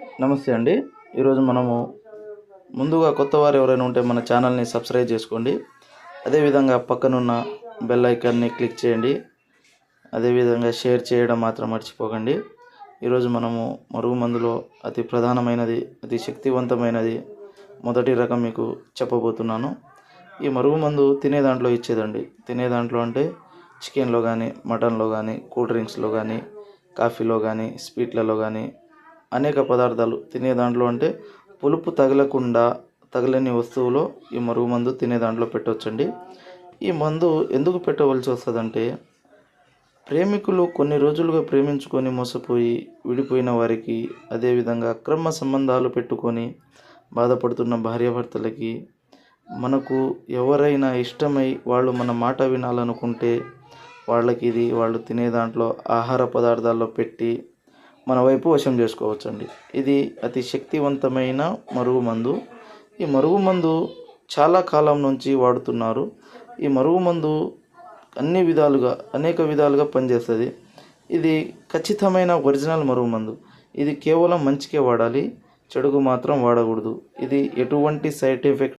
నమస్తే అండి. ఈరోజు మనము ముందుగా కొత్త వారు ఎవరైనా ఉంటే మన ఛానల్ని సబ్స్క్రైబ్ చేసుకోండి. అదేవిధంగా పక్కనున్న బెల్ ఐకాన్ని క్లిక్ చేయండి. అదేవిధంగా షేర్ చేయడం మాత్రం మర్చిపోకండి. ఈరోజు మనము మరుగుమందులో అతి ప్రధానమైనది, అతి శక్తివంతమైనది మొదటి రకం మీకు చెప్పబోతున్నాను. ఈ మరుగుమందు తినే దాంట్లో ఇచ్చేదండి. తినే దాంట్లో అంటే చికెన్లో కానీ, మటన్లో కానీ, కూల్ డ్రింక్స్లో కానీ, కాఫీలో కానీ, స్వీట్లలో కానీ అనేక పదార్థాలు తినే దాంట్లో అంటే పులుపు తగలని వస్తువులో ఈ మరుగుమందు తినే దాంట్లో పెట్టవచ్చండి. ఈ మందు ఎందుకు పెట్టవలసి వస్తుందంటే, ప్రేమికులు కొన్ని రోజులుగా ప్రేమించుకొని మోసపోయి విడిపోయిన వారికి, అదేవిధంగా అక్రమ సంబంధాలు పెట్టుకొని బాధపడుతున్న భార్యాభర్తలకి, మనకు ఎవరైనా ఇష్టమై వాళ్ళు మన మాట వినాలనుకుంటే వాళ్ళకి ఇది వాళ్ళు తినే దాంట్లో ఆహార పదార్థాల్లో పెట్టి మన వైపు వశం చేసుకోవచ్చండి. ఇది అతి శక్తివంతమైన మరుగుమందు. ఈ మరుగుమందు చాలా కాలం నుంచి వాడుతున్నారు. ఈ మరుగుమందు అనేక విధాలుగా పనిచేస్తుంది. ఇది ఖచ్చితమైన ఒరిజినల్ మరుగుమందు. ఇది కేవలం మంచికే వాడాలి, చెడుకు మాత్రం వాడకూడదు. ఇది ఎటువంటి సైడ్ ఎఫెక్ట్